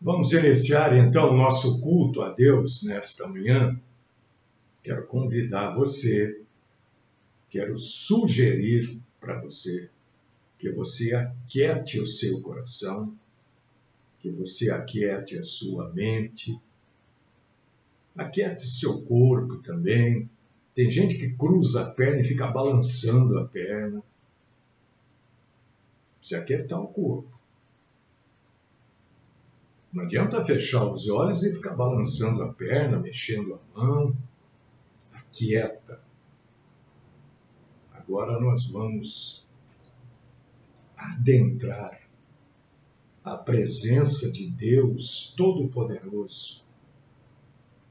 Vamos iniciar então o nosso culto a Deus nesta manhã. Quero convidar você, quero sugerir para você que você aquiete o seu coração, que você aquiete a sua mente, aquiete o seu corpo também. Tem gente que cruza a perna e fica balançando a perna. Você aquietar o corpo. Não adianta fechar os olhos e ficar balançando a perna, mexendo a mão. Aquieta. Agora nós vamos adentrar a presença de Deus Todo-Poderoso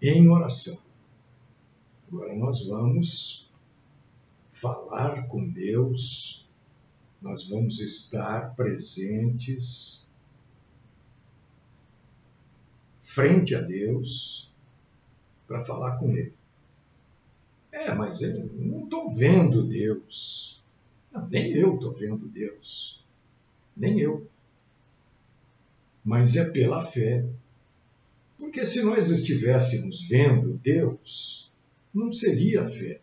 em oração. Agora nós vamos falar com Deus, nós vamos estar presentes frente a Deus para falar com Ele. Mas eu não estou vendo Deus. Não, nem eu estou vendo Deus. Nem eu. Mas é pela fé. Porque se nós estivéssemos vendo Deus, não seria fé.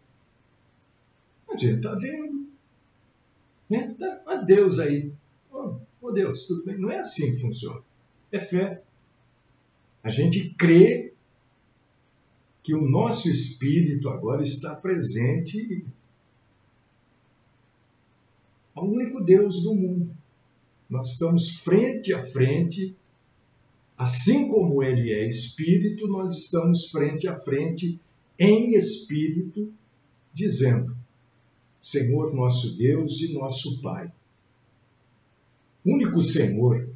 A gente está vendo. Né? Tá Deus aí. Oh Deus, tudo bem? Não é assim que funciona. É fé. A gente crê que o nosso espírito agora está presente ao único Deus do mundo. Nós estamos frente a frente, assim como Ele é espírito, nós estamos frente a frente em espírito, dizendo: Senhor nosso Deus e nosso Pai, único Senhor,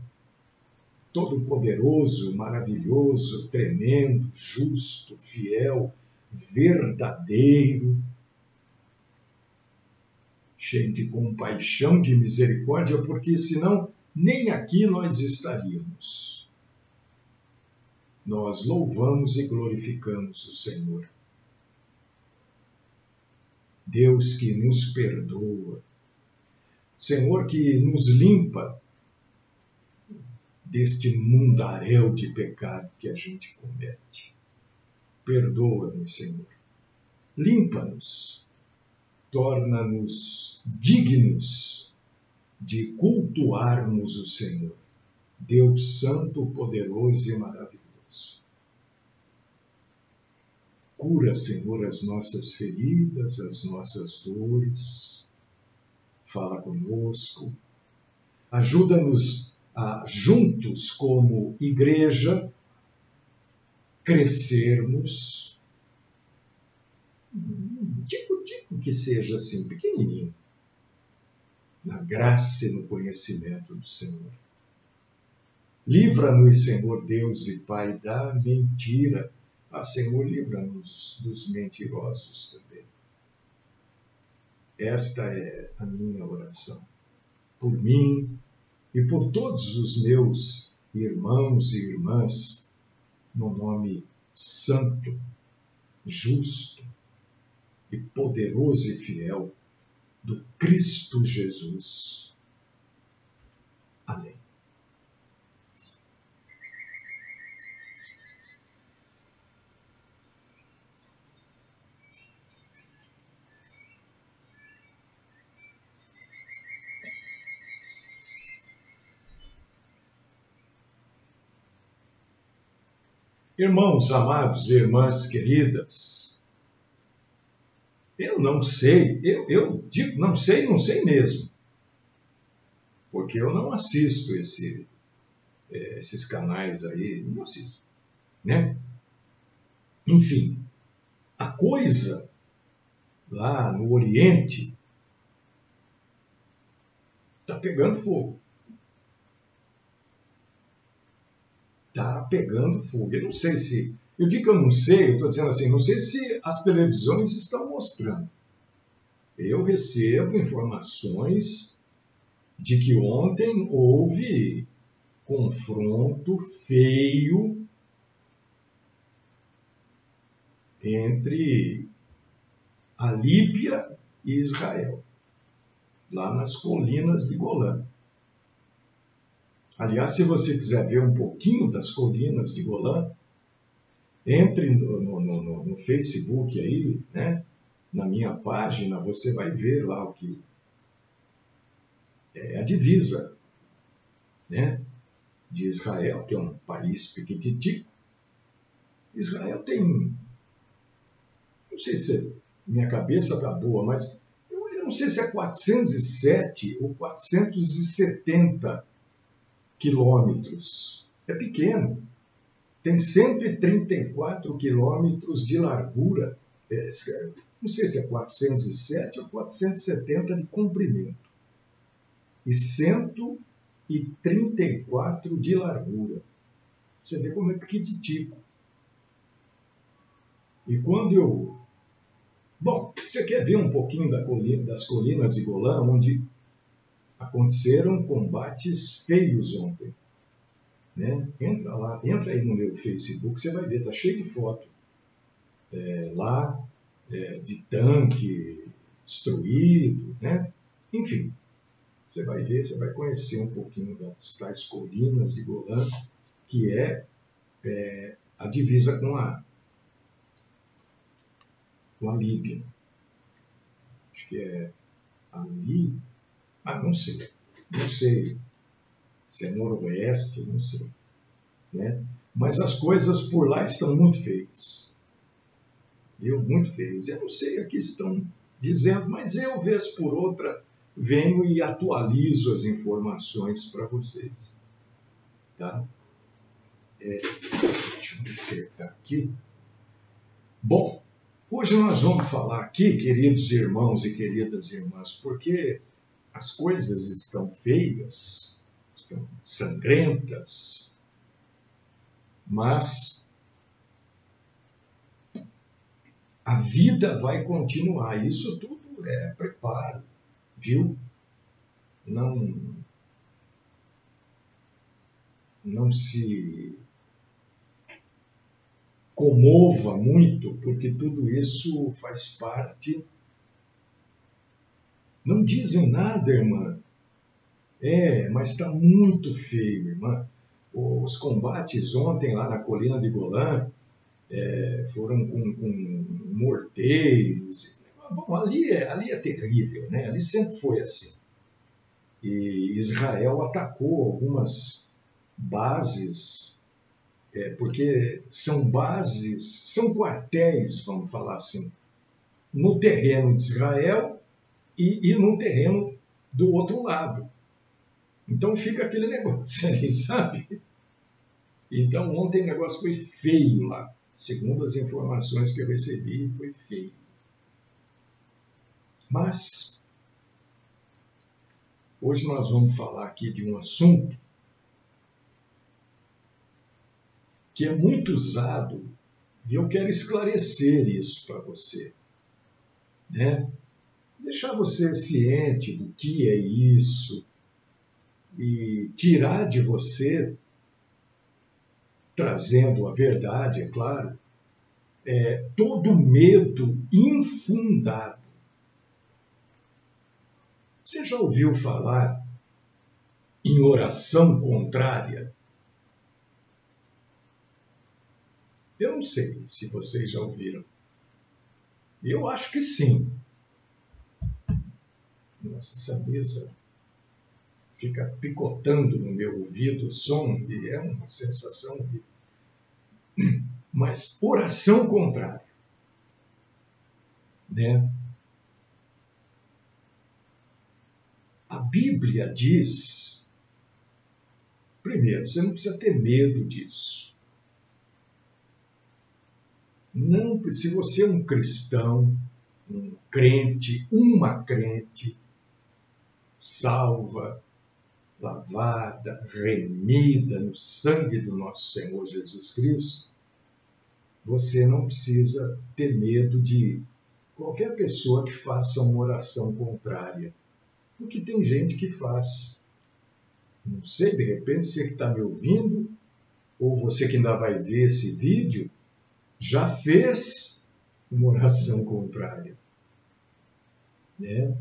todo-poderoso, maravilhoso, tremendo, justo, fiel, verdadeiro, cheio de compaixão, de misericórdia, porque senão nem aqui nós estaríamos. Nós louvamos e glorificamos o Senhor. Deus que nos perdoa, Senhor que nos limpa deste mundaréu de pecado que a gente comete. Perdoa-nos, Senhor. Limpa-nos. Torna-nos dignos de cultuarmos o Senhor, Deus Santo, poderoso e maravilhoso. Cura, Senhor, as nossas feridas, as nossas dores. Fala conosco. Ajuda-nos a, juntos como igreja, crescermos. Digo que seja assim, pequenininho, na graça e no conhecimento do Senhor. Livra-nos, Senhor Deus e Pai, da mentira. Senhor, livra-nos dos mentirosos também. Esta é a minha oração. Por mim e por todos os meus irmãos e irmãs, no nome santo, justo e poderoso e fiel do Cristo Jesus. Amém. Irmãos amados e irmãs queridas, eu não sei, eu digo não sei mesmo, porque eu não assisto esses canais aí, não assisto, né? Enfim, a coisa lá no Oriente está pegando fogo. Está pegando fogo. Eu não sei se... Eu digo que eu não sei, eu estou dizendo assim, não sei se as televisões estão mostrando. Eu recebo informações de que ontem houve confronto feio entre a Líbia e Israel, lá nas colinas de Golã. Aliás, se você quiser ver um pouquinho das colinas de Golã, entre no Facebook aí, né? Na minha página, você vai ver lá o que é a divisa, né? De Israel, que é um país pequititico. Israel tem, não sei se minha cabeça está boa, mas eu não sei se é 407 ou 470 quilômetros. É pequeno. Tem 134 quilômetros de largura. Não sei se é 407 ou 470 de comprimento. E 134 de largura. Você vê como é pequititico. E quando eu... Bom, você quer ver um pouquinho das colinas de Golã, onde aconteceram combates feios ontem, né? Entra lá, entra aí no meu Facebook, você vai ver, tá cheio de foto lá, de tanque destruído, né? Enfim, você vai ver, você vai conhecer um pouquinho das tais colinas de Golã, que é a divisa com a Líbia. Acho que é ali. Não sei. Não sei se é noroeste, não sei. Né? Mas as coisas por lá estão muito feias. Viu? Muito feias. Eu não sei o que estão dizendo, mas eu, vez por outra, venho e atualizo as informações para vocês. Tá? Deixa eu me acertar aqui. Bom, hoje nós vamos falar aqui, queridos irmãos e queridas irmãs, porque as coisas estão feias, estão sangrentas, mas a vida vai continuar. Isso tudo é preparo, viu? Não se comova muito, porque tudo isso faz parte. Não dizem nada, irmã. Mas está muito feio, irmã. Os combates ontem lá na colina de Golã foram com morteiros. Bom, ali é terrível, né? Ali sempre foi assim. E Israel atacou algumas bases, porque são bases, são quartéis, vamos falar assim, no terreno de Israel e no terreno do outro lado. Então fica aquele negócio ali, sabe? Então ontem o negócio foi feio lá. Segundo as informações que eu recebi, foi feio. Mas hoje nós vamos falar aqui de um assunto que é muito usado e eu quero esclarecer isso para você, né? Deixar você ciente do que é isso e tirar de você, trazendo a verdade, é claro, todo medo infundado. Você já ouviu falar em oração contrária? Eu não sei se vocês já ouviram. Eu acho que sim. Nossa, essa mesa fica picotando no meu ouvido o som e é uma sensação horrível. Mas oração contrária, né? A Bíblia diz, primeiro, você não precisa ter medo disso. Não, se você é um cristão, um crente, uma crente, salva, lavada, remida no sangue do nosso Senhor Jesus Cristo, você não precisa ter medo de qualquer pessoa que faça uma oração contrária. Porque tem gente que faz. Não sei, de repente, você que está me ouvindo, ou você que ainda vai ver esse vídeo, já fez uma oração contrária. Né?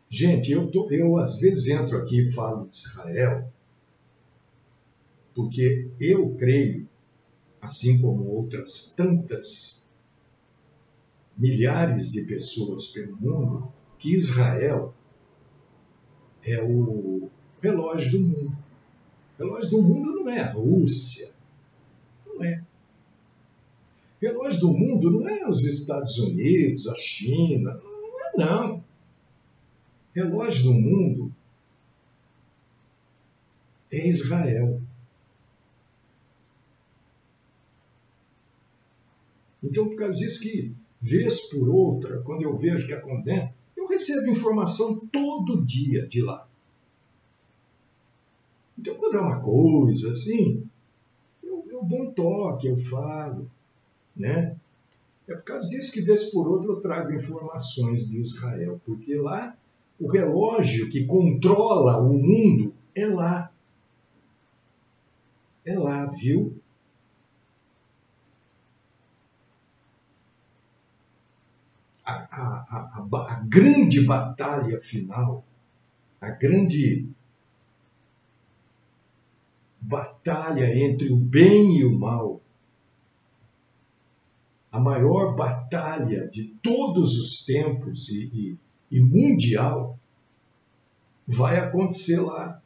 Gente, eu às vezes entro aqui e falo de Israel, porque eu creio, assim como outras tantas milhares de pessoas pelo mundo, que Israel é o relógio do mundo. O relógio do mundo não é a Rússia, não é. O relógio do mundo não é os Estados Unidos, a China, não é não. O relógio do mundo é Israel. Então, por causa disso que, vez por outra, quando eu vejo que acontece, eu recebo informação todo dia de lá. Então, quando é uma coisa assim, eu dou um toque, eu falo, né? É por causa disso que, vez por outra, eu trago informações de Israel, porque lá o relógio que controla o mundo é lá. É lá, viu? A grande batalha final, a grande batalha entre o bem e o mal, a maior batalha de todos os tempos e mundial, vai acontecer lá,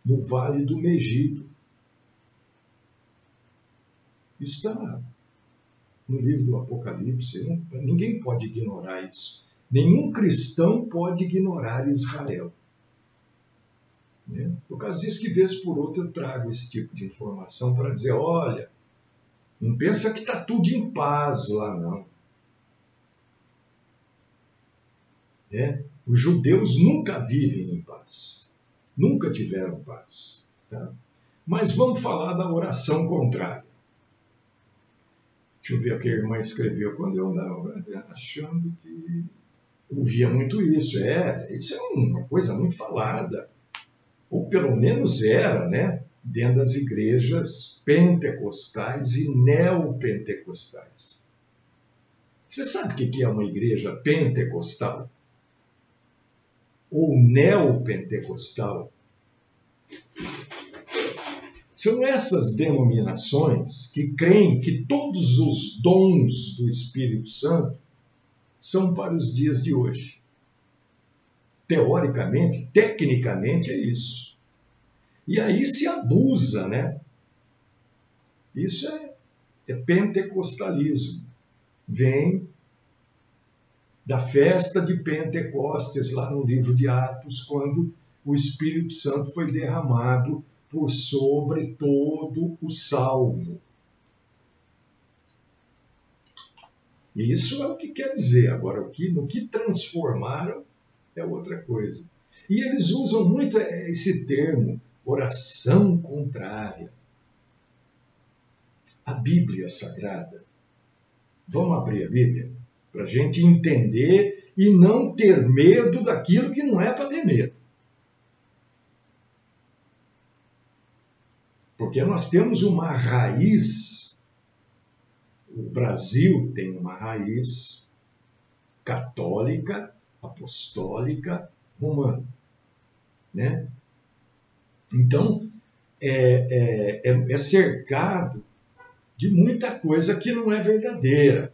no Vale do Megido. Isso está no livro do Apocalipse, ninguém pode ignorar isso. Nenhum cristão pode ignorar Israel. Né? Por causa disso que, vez por outra, eu trago esse tipo de informação para dizer, olha, não pensa que está tudo em paz lá, não. Os judeus nunca vivem em paz. Nunca tiveram paz. Tá? Mas vamos falar da oração contrária. Deixa eu ver o que a irmã escreveu. Quando eu andava achando que ouvia muito isso. Isso é uma coisa muito falada. Ou pelo menos era, né? Dentro das igrejas pentecostais e neopentecostais. Você sabe o que é uma igreja pentecostal? Ou neopentecostal? São essas denominações que creem que todos os dons do Espírito Santo são para os dias de hoje. Teoricamente, tecnicamente é isso. E aí se abusa, né? Isso é pentecostalismo. Vem da festa de Pentecostes, lá no livro de Atos, quando o Espírito Santo foi derramado por sobre todo o salvo. Isso é o que quer dizer. Agora, no que transformaram é outra coisa. E eles usam muito esse termo, oração contrária. A Bíblia Sagrada. Vamos abrir a Bíblia para a gente entender e não ter medo daquilo que não é para ter medo. Porque nós temos uma raiz, o Brasil tem uma raiz católica, apostólica, romana. Né? Então, é cercado de muita coisa que não é verdadeira.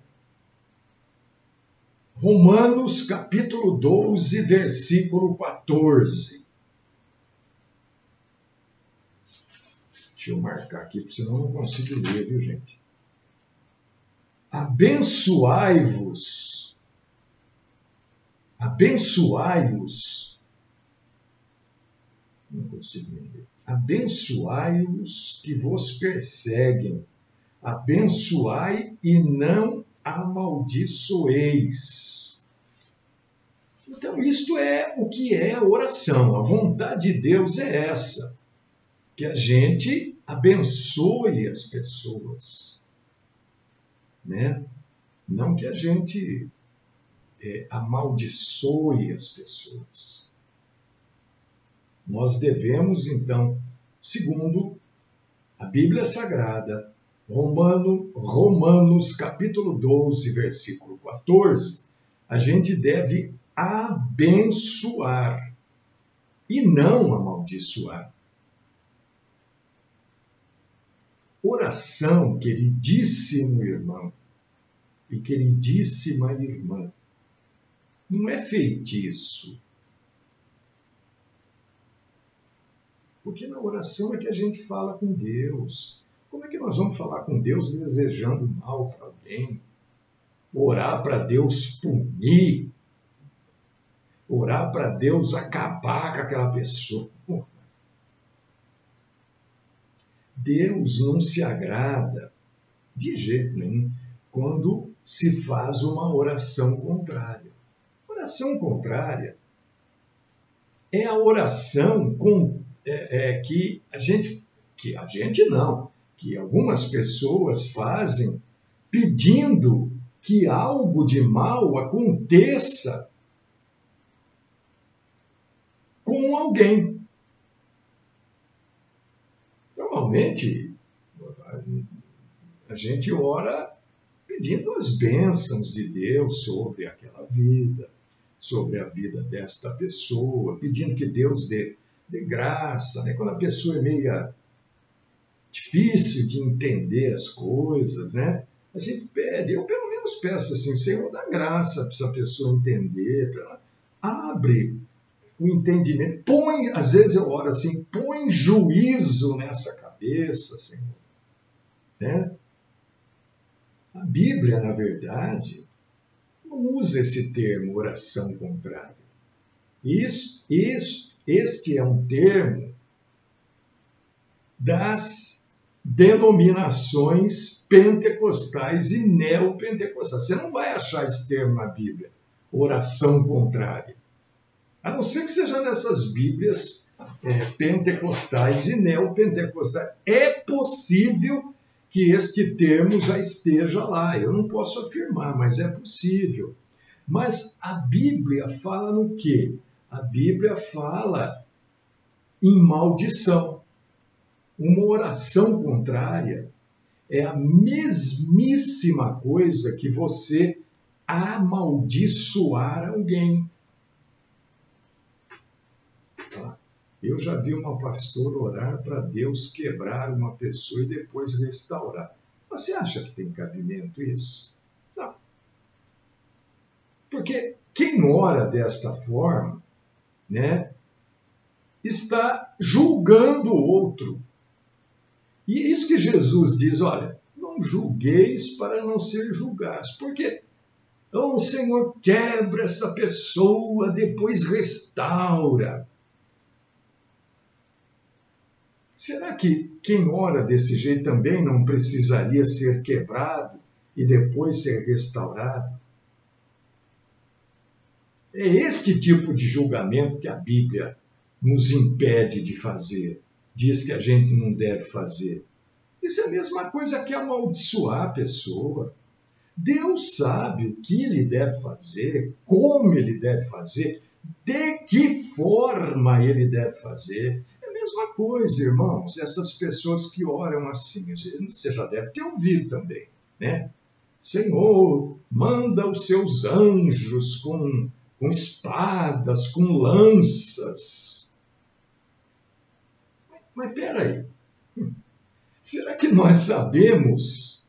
Romanos capítulo 12, versículo 14. Deixa eu marcar aqui, porque senão eu não consigo ler, viu, gente? Abençoai-vos. Abençoai-vos. Não consigo ler. Abençoai-os que vos perseguem. Abençoai e não amaldiçoeis. Então, isto é o que é a oração. A vontade de Deus é essa. Que a gente abençoe as pessoas. Né? Não que a gente amaldiçoe as pessoas. Nós devemos, então, segundo a Bíblia Sagrada, Romanos capítulo 12, versículo 14, a gente deve abençoar e não amaldiçoar. Oração, queridíssimo irmão e queridíssima irmã, não é feitiço. Porque na oração é que a gente fala com Deus. Como é que nós vamos falar com Deus desejando mal para alguém? Orar para Deus punir? Orar para Deus acabar com aquela pessoa? Deus não se agrada de jeito nenhum quando se faz uma oração contrária. Oração contrária é a oração que algumas pessoas fazem pedindo que algo de mal aconteça com alguém. Normalmente, a gente ora pedindo as bênçãos de Deus sobre aquela vida, sobre a vida desta pessoa, pedindo que Deus dê graça, né? Quando a pessoa é meio difícil de entender as coisas, né? A gente pede, eu pelo menos peço assim, Senhor, dá graça para essa pessoa entender, abre o entendimento, às vezes eu oro assim, põe juízo nessa cabeça, Senhor, né? A Bíblia, na verdade, não usa esse termo, oração contrária. Este é um termo das denominações pentecostais e neopentecostais. Você não vai achar esse termo na Bíblia, oração contrária. A não ser que seja nessas Bíblias pentecostais e neopentecostais. É possível que este termo já esteja lá. Eu não posso afirmar, mas é possível. Mas a Bíblia fala no quê? A Bíblia fala em maldição. Uma oração contrária é a mesmíssima coisa que você amaldiçoar alguém. Eu já vi uma pastora orar para Deus quebrar uma pessoa e depois restaurar. Você acha que tem cabimento isso? Não. Porque quem ora desta forma, né, está julgando o outro. E é isso que Jesus diz, olha, não julgueis para não ser julgados. Por quê? O Senhor quebra essa pessoa, depois restaura. Será que quem ora desse jeito também não precisaria ser quebrado e depois ser restaurado? É este tipo de julgamento que a Bíblia nos impede de fazer, diz que a gente não deve fazer. Isso é a mesma coisa que amaldiçoar a pessoa. Deus sabe o que ele deve fazer, como ele deve fazer, de que forma ele deve fazer. É a mesma coisa, irmãos, essas pessoas que oram assim, você já deve ter ouvido também, né? Senhor, manda os seus anjos com espadas, com lanças. Mas peraí, será que nós sabemos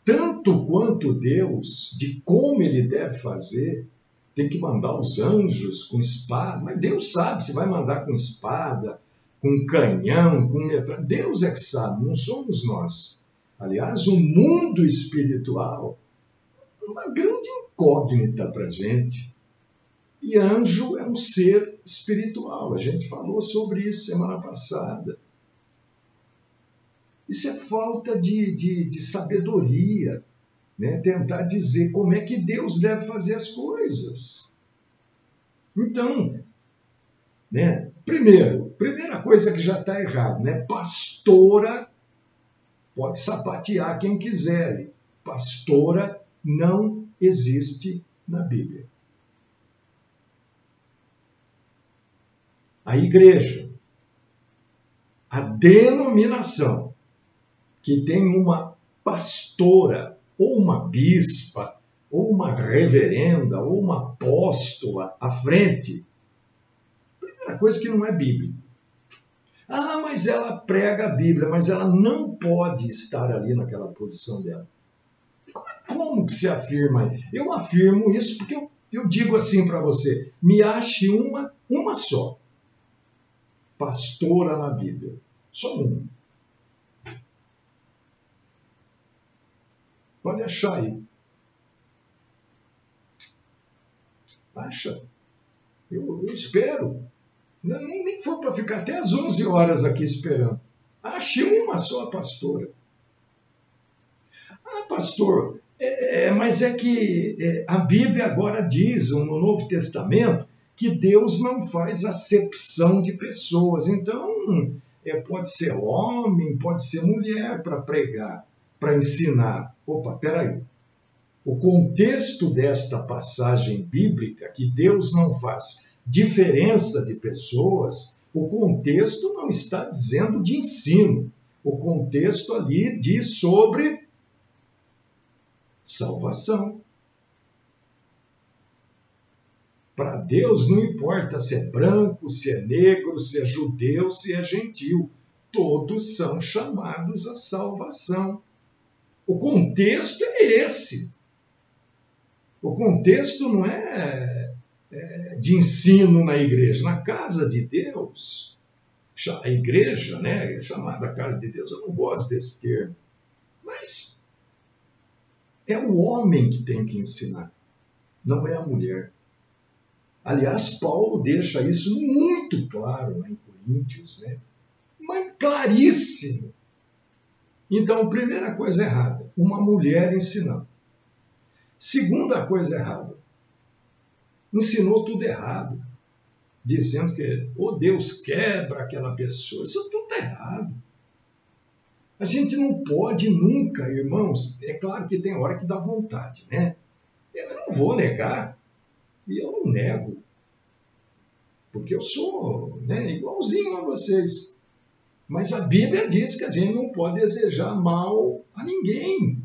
tanto quanto Deus de como ele deve fazer? Tem que mandar os anjos com espada, mas Deus sabe se vai mandar com espada, com canhão, com metralha. Deus é que sabe, não somos nós. Aliás, o mundo espiritual é uma grande incógnita para a gente. E anjo é um ser espiritual. A gente falou sobre isso semana passada. Isso é falta de sabedoria, né? Tentar dizer como é que Deus deve fazer as coisas. Então, né? Primeira coisa que já está errado, né? Pastora, pode sapatear quem quiser. Pastora não existe na Bíblia. A igreja, a denominação que tem uma pastora ou uma bispa ou uma reverenda, ou uma apóstola à frente, primeira coisa que não é bíblico. Ah, mas ela prega a Bíblia, mas ela não pode estar ali naquela posição dela. Como que se afirma? Eu afirmo isso porque eu digo assim para você, me ache uma só pastora na Bíblia. Só uma. Pode achar aí. Acha. Eu espero. Nem for para ficar até às 11 horas aqui esperando. Ache uma só pastora. Ah, pastor, mas é que a Bíblia agora diz, no Novo Testamento, que Deus não faz acepção de pessoas. Então, pode ser homem, pode ser mulher para pregar, para ensinar. Opa, peraí. O contexto desta passagem bíblica, que Deus não faz diferença de pessoas, o contexto não está dizendo de ensino. O contexto ali diz sobre salvação. Para Deus não importa se é branco, se é negro, se é judeu, se é gentil. Todos são chamados à salvação. O contexto é esse. O contexto não é de ensino na igreja. Na casa de Deus, a igreja, né, chamada casa de Deus, eu não gosto desse termo, mas é o homem que tem que ensinar, não é a mulher. Aliás, Paulo deixa isso muito claro lá em Coríntios, né? Mas claríssimo. Então, primeira coisa errada, uma mulher ensinando. Segunda coisa errada, ensinou tudo errado, dizendo que Deus quebra aquela pessoa. Isso tudo está errado. A gente não pode nunca, irmãos, é claro que tem hora que dá vontade, né? Eu não vou negar, e eu não nego, porque eu sou, né, igualzinho a vocês. Mas a Bíblia diz que a gente não pode desejar mal a ninguém,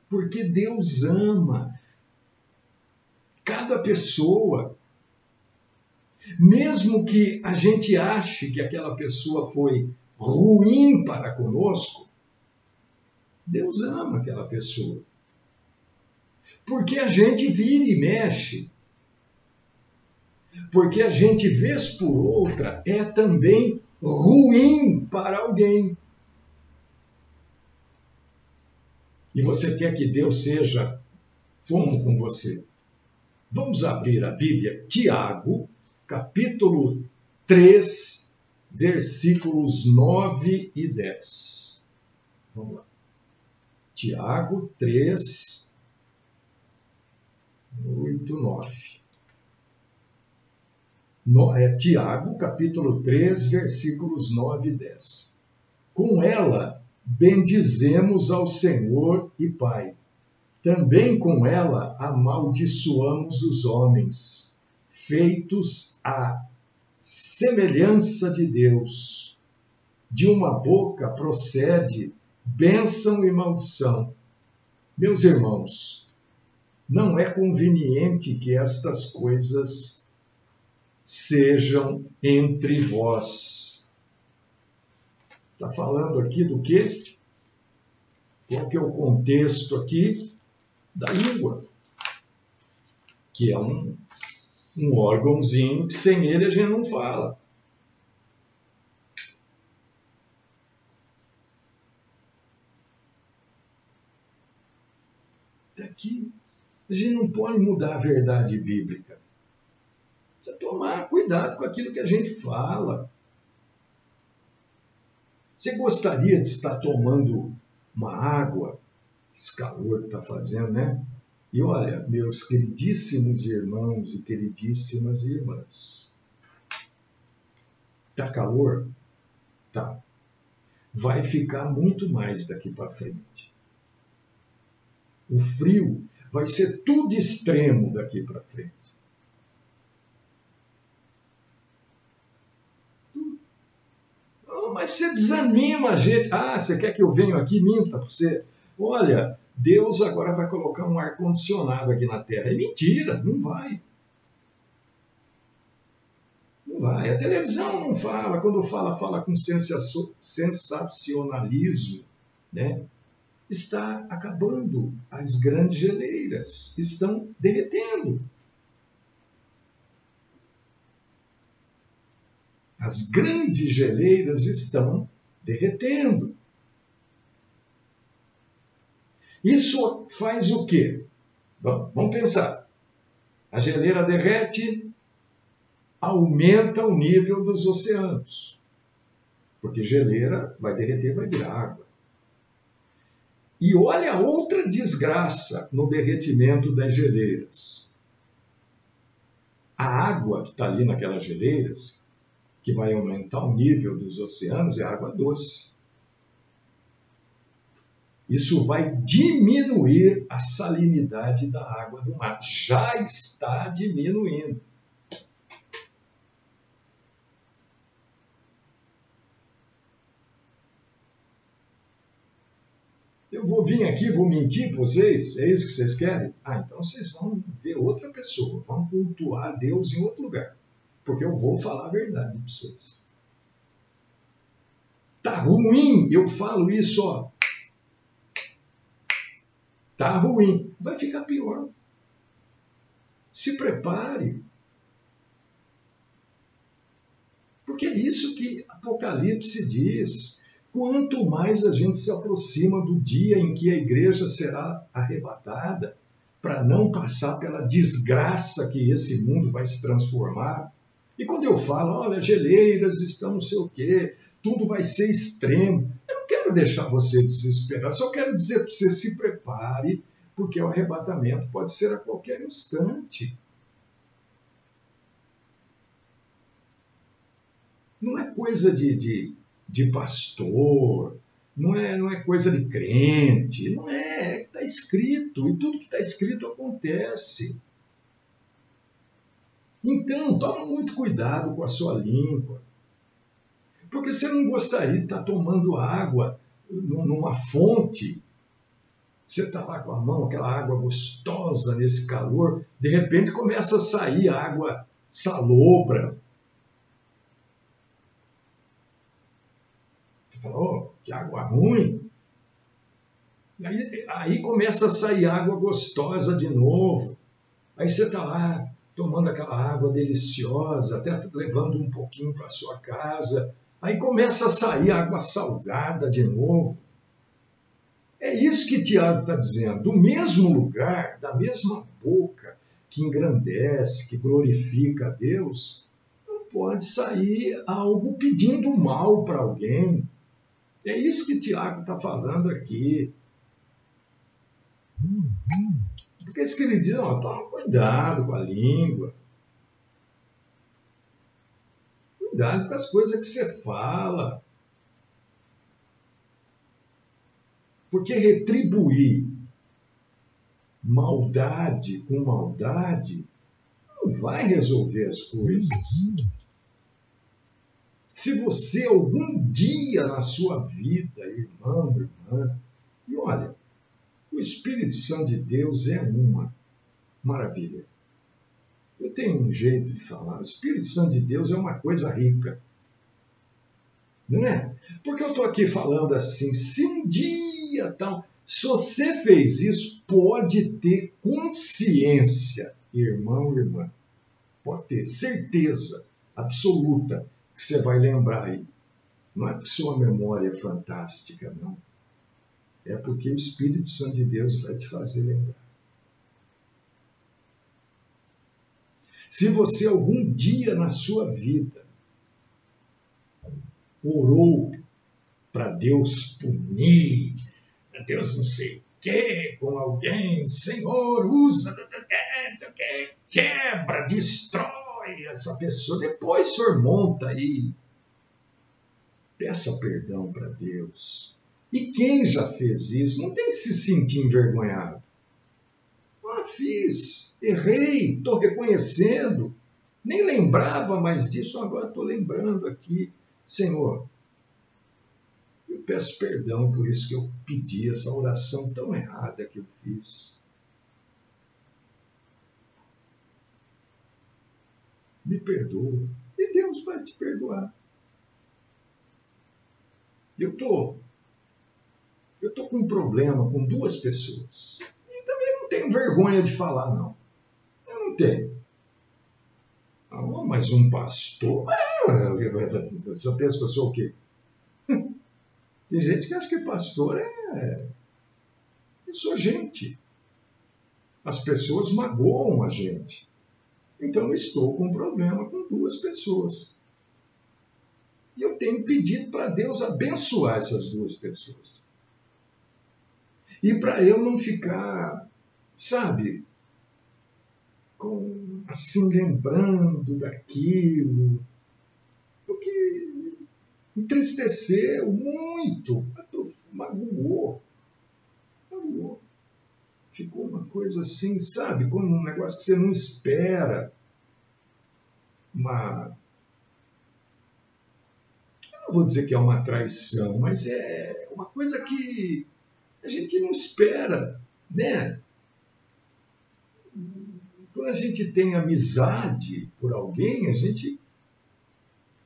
porque Deus ama cada pessoa. Mesmo que a gente ache que aquela pessoa foi ruim para conosco, Deus ama aquela pessoa. Porque a gente vira e mexe. Porque a gente, vez por outra, é também ruim para alguém. E você quer que Deus seja como com você? Vamos abrir a Bíblia, Tiago, capítulo 3, versículos 9 e 10. Vamos lá. Tiago 3, 8, 9. Tiago, capítulo 3, versículos 9 e 10. Com ela bendizemos ao Senhor e Pai. Também com ela amaldiçoamos os homens, feitos à semelhança de Deus. De uma boca procede bênção e maldição. Meus irmãos, não é conveniente que estas coisas sejam entre vós. Está falando aqui do quê? Qual que é o contexto aqui? Da língua, que é um órgãozinho que sem ele a gente não fala. Daqui, a gente não pode mudar a verdade bíblica. Precisa tomar cuidado com aquilo que a gente fala. Você gostaria de estar tomando uma água? Esse calor que está fazendo, né? E olha, meus queridíssimos irmãos e queridíssimas irmãs, tá calor? Tá. Vai ficar muito mais daqui para frente. O frio vai ser tudo extremo daqui para frente. Oh, mas você desanima a gente. Ah, você quer que eu venha aqui e minta para você? Olha, Deus agora vai colocar um ar-condicionado aqui na Terra. É mentira, não vai. Não vai. A televisão não fala. Quando fala, fala com sensacionalismo, né? Está acabando. As grandes geleiras estão derretendo. As grandes geleiras estão derretendo. Isso faz o quê? Vamos pensar. A geleira derrete, aumenta o nível dos oceanos. Porque geleira vai derreter, vai virar água. E olha outra desgraça no derretimento das geleiras. A água que está ali naquelas geleiras, que vai aumentar o nível dos oceanos, é água doce. Isso vai diminuir a salinidade da água do mar. Já está diminuindo. Eu vou vir aqui, vou mentir para vocês? É isso que vocês querem? Então vocês vão ver outra pessoa, vão cultuar Deus em outro lugar. Porque eu vou falar a verdade para vocês. Tá ruim, eu falo isso, ó. Tá ruim, vai ficar pior. Se prepare. Porque é isso que Apocalipse diz. Quanto mais a gente se aproxima do dia em que a igreja será arrebatada, para não passar pela desgraça que esse mundo vai se transformar. E quando eu falo, olha, geleiras estão não sei o quê, tudo vai ser extremo, eu não quero deixar você desesperado, só quero dizer para você se prepare, porque o arrebatamento pode ser a qualquer instante. Não é coisa de pastor, não é coisa de crente, não é, está escrito, e tudo que está escrito acontece. Então, toma muito cuidado com a sua língua, porque você não gostaria de estar tomando água numa fonte, você está lá com a mão, aquela água gostosa nesse calor, de repente começa a sair água salobra. Falou, que água ruim. Aí começa a sair água gostosa de novo. Aí você está lá tomando aquela água deliciosa, até levando um pouquinho para a sua casa. Aí começa a sair água salgada de novo. É isso que Tiago está dizendo. Do mesmo lugar, da mesma boca que engrandece, que glorifica a Deus, não pode sair algo pedindo mal para alguém. É isso que Tiago está falando aqui. Porque isso que ele diz, toma cuidado com a língua. Cuidado com as coisas que você fala. Porque retribuir maldade com maldade não vai resolver as coisas. Se você algum dia na sua vida, irmão, irmã, e olha, o Espírito Santo de Deus é uma maravilha. Eu tenho um jeito de falar, o Espírito Santo de Deus é uma coisa rica. Não é? Porque eu estou aqui falando assim, se um dia tal, se você fez isso, pode ter consciência, irmão, irmã, pode ter certeza absoluta que você vai lembrar aí. Não é por sua memória fantástica, não. É porque o Espírito Santo de Deus vai te fazer lembrar. Se você algum dia na sua vida orou para Deus punir, para Deus não sei o quê, com alguém, Senhor, usa, quebra, destrói essa pessoa, depois o senhor monta aí. Peça perdão para Deus. E quem já fez isso não tem que se sentir envergonhado. Fiz, errei, estou reconhecendo. Nem lembrava mais disso, agora estou lembrando aqui. Senhor, eu eu peço perdão por isso que eu pedi essa oração tão errada que eu fiz. Me perdoa. E Deus vai te perdoar. Eu tô com um problema com duas pessoas. E também não tenho vergonha de falar, não. Eu não tenho. Não, mas um pastor? Você pensa que eu sou o quê? Tem gente que acha que pastor Eu sou gente. As pessoas magoam a gente. Então eu estou com um problema com duas pessoas. E eu tenho pedido para Deus abençoar essas duas pessoas. E para eu não ficar, sabe, assim, lembrando daquilo. Porque entristeceu muito, magoou. Ficou uma coisa assim, sabe, como um negócio que você não espera. Eu não vou dizer que é uma traição, mas é uma coisa que a gente não espera, né? Quando a gente tem amizade por alguém, a gente,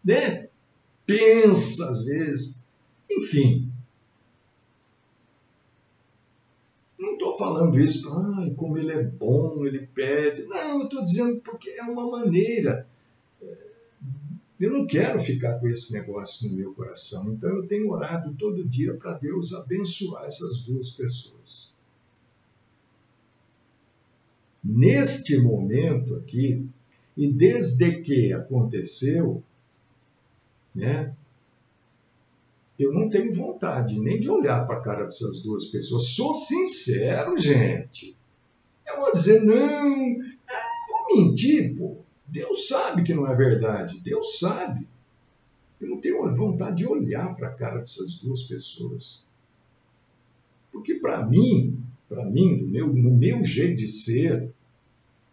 né, pensa às vezes. Enfim, não estou falando isso para, como ele é bom, ele pede. Não, eu estou dizendo porque é uma maneira. Eu não quero ficar com esse negócio no meu coração. Então eu tenho orado todo dia para Deus abençoar essas duas pessoas. Neste momento aqui, e desde que aconteceu, né, eu não tenho vontade nem de olhar para a cara dessas duas pessoas. Sou sincero, gente. Eu vou dizer, não vou mentir, pô. Deus sabe que não é verdade. Deus sabe. Eu não tenho vontade de olhar para a cara dessas duas pessoas. Porque para mim, no meu jeito de ser,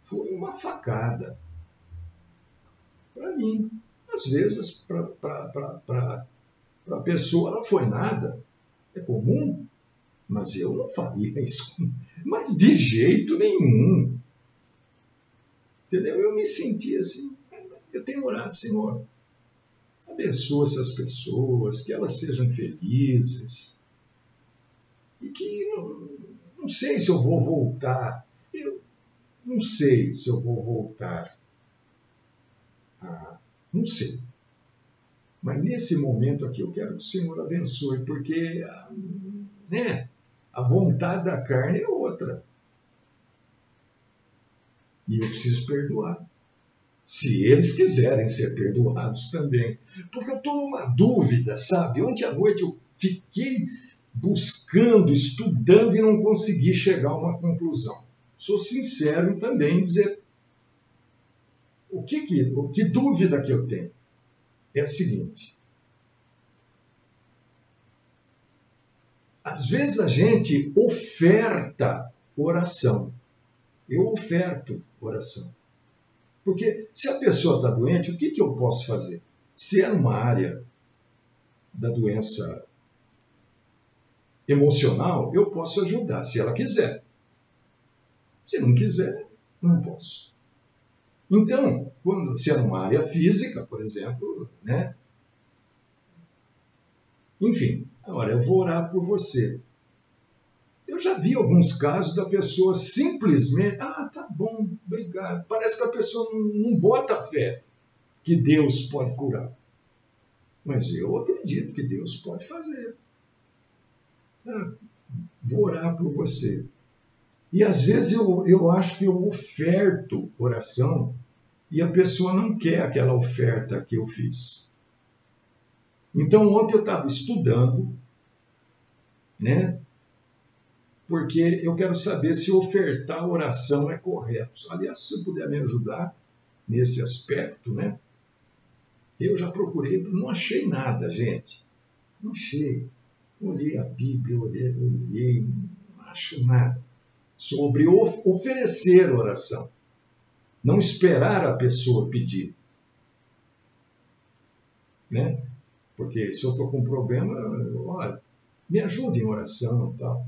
foi uma facada. Para mim. Às vezes, para a pessoa não foi nada. É comum, mas eu não faria isso. Mas de jeito nenhum. Entendeu? Eu me senti assim. Eu tenho orado, Senhor, abençoa essas pessoas, que elas sejam felizes. E que não sei se eu vou voltar. Eu não sei se eu vou voltar. Não sei. Mas nesse momento aqui eu quero que o Senhor abençoe, porque, né, a vontade da carne é outra. E eu preciso perdoar. Se eles quiserem ser perdoados também. Porque eu estou numa dúvida, sabe? Ontem à noite eu fiquei buscando, estudando e não consegui chegar a uma conclusão. Sou sincero também em dizer que dúvida que eu tenho. É a seguinte. Às vezes a gente oferta oração. Eu oferto oração. Porque se a pessoa está doente, o que eu posso fazer? Se é numa área da doença emocional, eu posso ajudar, se ela quiser. Se não quiser, não posso. Então, se é numa área física, por exemplo, né? Enfim, agora eu vou orar por você. Eu já vi alguns casos da pessoa simplesmente, tá bom, obrigado. Parece que a pessoa não bota fé que Deus pode curar. Mas eu acredito que Deus pode fazer. Vou orar por você. E às vezes eu acho que eu oferto oração e a pessoa não quer aquela oferta que eu fiz. Então ontem eu estava estudando, né? Porque eu quero saber se ofertar oração é correto. Aliás, se você puder me ajudar nesse aspecto, né? Eu já procurei, não achei nada, gente. Não achei. Olhei a Bíblia, olhei, não acho nada. Sobre oferecer oração. Não esperar a pessoa pedir. Né? Porque se eu estou com um problema, olha, me ajude em oração e tal.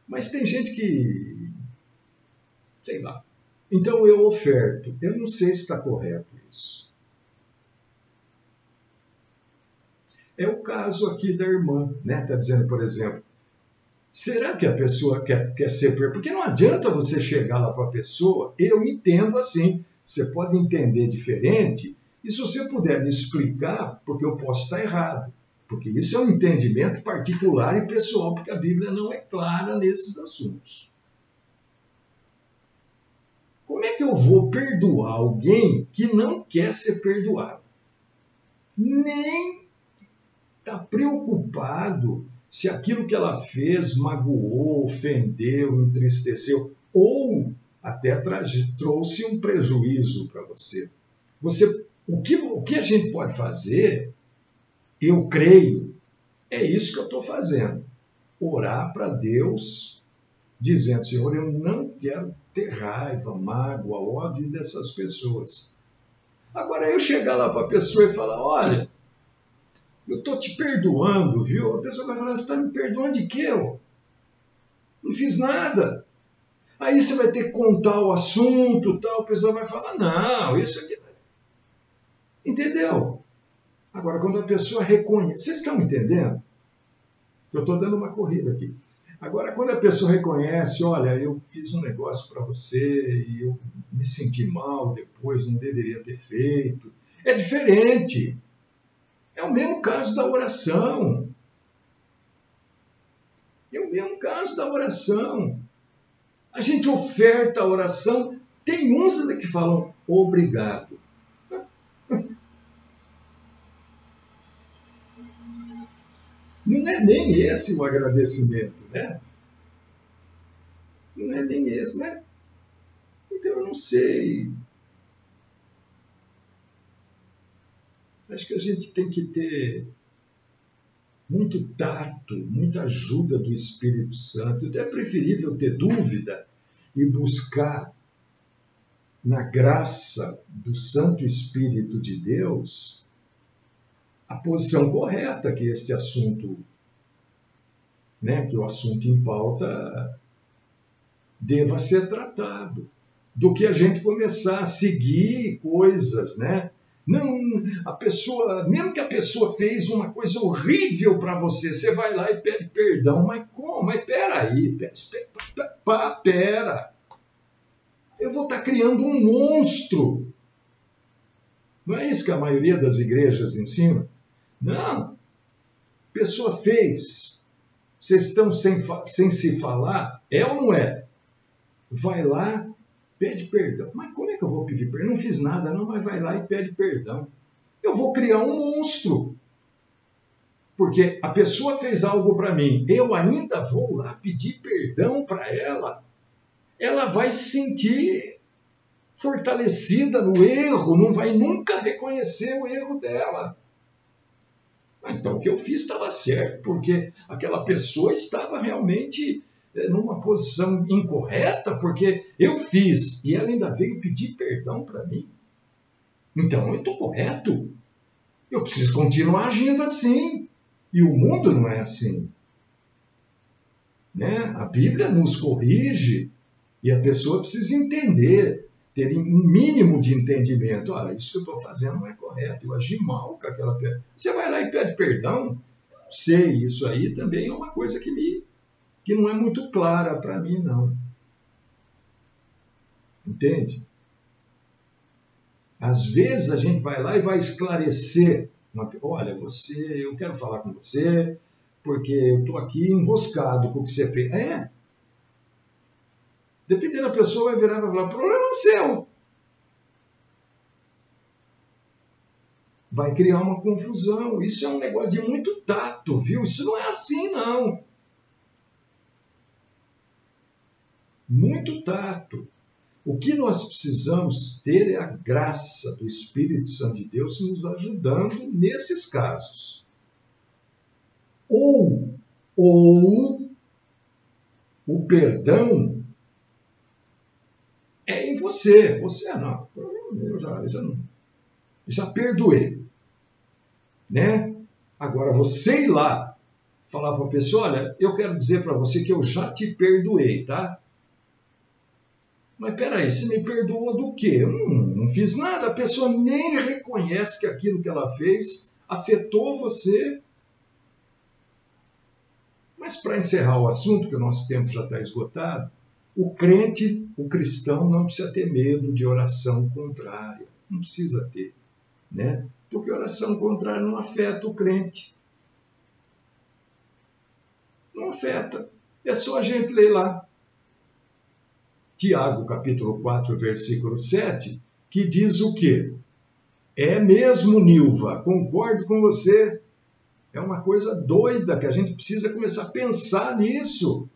Mas tem gente que, sei lá. Então eu oferto. Eu não sei se está correto isso. É o caso aqui da irmã, né? Está dizendo, por exemplo, será que a pessoa quer ser perdoada? Porque não adianta você chegar lá para a pessoa, eu entendo assim, você pode entender diferente, e se você puder me explicar, porque eu posso estar errado. Porque isso é um entendimento particular e pessoal, porque a Bíblia não é clara nesses assuntos. Como é que eu vou perdoar alguém que não quer ser perdoado? Nem está preocupado se aquilo que ela fez magoou, ofendeu, entristeceu, ou até trouxe um prejuízo para você. O que a gente pode fazer, eu creio, é isso que eu estou fazendo. Orar para Deus, dizendo, Senhor, eu não quero ter raiva, mágoa, ódio dessas pessoas. Agora, eu chegar lá para a pessoa e falar, olha, eu estou te perdoando, viu? A pessoa vai falar, você está me perdoando de quê? Eu não fiz nada. Aí você vai ter que contar o assunto, tal. A pessoa vai falar, não, isso aqui... Entendeu? Agora, quando a pessoa reconhece... Vocês estão entendendo? Eu estou dando uma corrida aqui. Agora, quando a pessoa reconhece, olha, eu fiz um negócio para você e eu me senti mal depois, não deveria ter feito. É diferente. É o mesmo caso da oração. É o mesmo caso da oração. A gente oferta a oração. Tem uns que falam obrigado. Não é nem esse o agradecimento, né? Não é nem esse, mas... Então eu não sei. Acho que a gente tem que ter muito tato, muita ajuda do Espírito Santo. Então é preferível ter dúvida e buscar na graça do Santo Espírito de Deus a posição correta que este assunto, né, que o assunto em pauta deva ser tratado, do que a gente começar a seguir coisas, né? Não, a pessoa, mesmo que a pessoa fez uma coisa horrível para você, você vai lá e pede perdão, mas como? Mas peraí, pera. Eu vou estar criando um monstro. Não é isso que a maioria das igrejas ensina? Não. A pessoa fez. Vocês estão sem se falar? É ou não é? Vai lá, pede perdão. Mas como é que eu vou pedir perdão? Não fiz nada, não, mas vai lá e pede perdão. Eu vou criar um monstro. Porque a pessoa fez algo para mim, eu ainda vou lá pedir perdão para ela. Ela vai se sentir fortalecida no erro, não vai nunca reconhecer o erro dela. Então o que eu fiz estava certo, porque aquela pessoa estava realmente numa posição incorreta, porque eu fiz e ela ainda veio pedir perdão para mim. Então eu estou correto. Eu preciso continuar agindo assim. E o mundo não é assim. Né? A Bíblia nos corrige e a pessoa precisa entender, ter um mínimo de entendimento. Olha, isso que eu estou fazendo não é correto, eu agi mal com aquela pessoa. Você vai lá e pede perdão? Não sei, isso aí também é uma coisa que não é muito clara para mim, não. Entende? Às vezes a gente vai lá e vai esclarecer. Olha, eu quero falar com você porque eu estou aqui enroscado com o que você fez. Dependendo da pessoa, vai virar e vai falar, problema seu. Vai criar uma confusão. Isso é um negócio de muito tato, viu? Isso não é assim, não. Muito tato. O que nós precisamos ter é a graça do Espírito Santo de Deus nos ajudando nesses casos. Ou o perdão é em você. Você não. Eu já perdoei. né? Agora, você ir lá, falar para a pessoa, olha, eu quero dizer para você que eu já te perdoei, tá? Mas peraí, você me perdoou do quê? Eu não fiz nada, a pessoa nem reconhece que aquilo que ela fez afetou você. Mas para encerrar o assunto, que o nosso tempo já está esgotado, o crente, o cristão, não precisa ter medo de oração contrária. Não precisa ter, né? Porque oração contrária não afeta o crente. Não afeta. É só a gente ler lá. Tiago, capítulo 4, versículo 7, que diz o quê? É mesmo, Nilva, concordo com você. É uma coisa doida que a gente precisa começar a pensar nisso.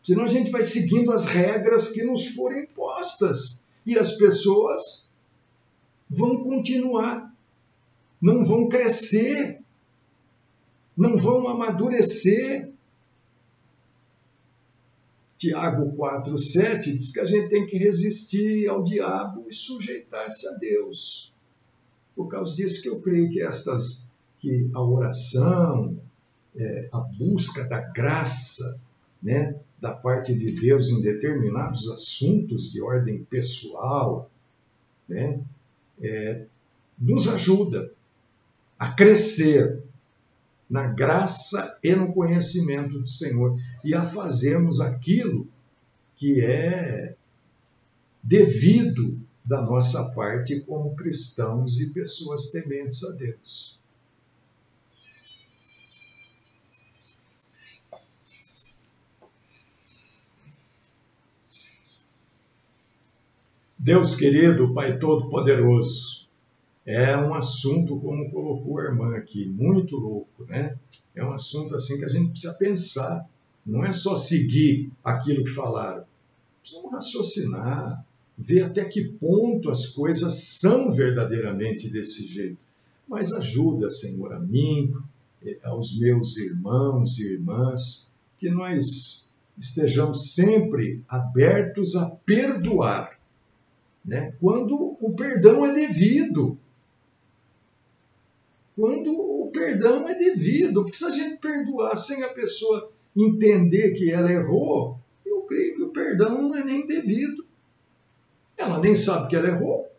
Senão a gente vai seguindo as regras que nos foram impostas. E as pessoas vão continuar, não vão crescer, não vão amadurecer. Tiago 4,7 diz que a gente tem que resistir ao diabo e sujeitar-se a Deus. Por causa disso que eu creio que a oração, a busca da graça, né, da parte de Deus em determinados assuntos de ordem pessoal, né, nos ajuda a crescer na graça e no conhecimento do Senhor e a fazermos aquilo que é devido da nossa parte como cristãos e pessoas tementes a Deus. Deus querido, Pai Todo-Poderoso, é um assunto, como colocou a irmã aqui, muito louco, né? É um assunto assim que a gente precisa pensar. Não é só seguir aquilo que falaram. Precisamos raciocinar, ver até que ponto as coisas são verdadeiramente desse jeito. Mas ajuda, Senhor, a mim, aos meus irmãos e irmãs, que nós estejamos sempre abertos a perdoar, né? Quando o perdão é devido. Quando o perdão é devido. Porque se a gente perdoar sem a pessoa entender que ela errou, eu creio que o perdão não é nem devido. Ela nem sabe que ela errou.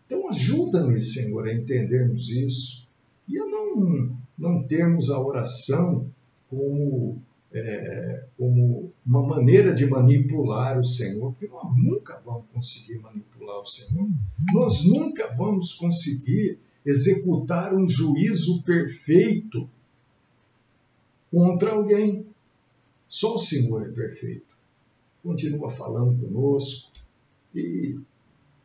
Então ajuda-nos, Senhor, a entendermos isso e a não termos a oração como uma maneira de manipular o Senhor, porque nós nunca vamos conseguir manipular o Senhor. Nós nunca vamos conseguir executar um juízo perfeito contra alguém. Só o Senhor é perfeito. Continua falando conosco e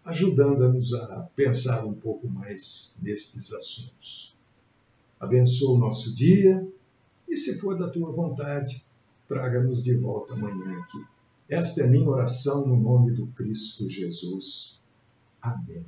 ajudando-nos a pensar um pouco mais nestes assuntos. Abençoa o nosso dia e, se for da tua vontade, traga-nos de volta amanhã aqui. Esta é minha oração no nome do Cristo Jesus. Amém.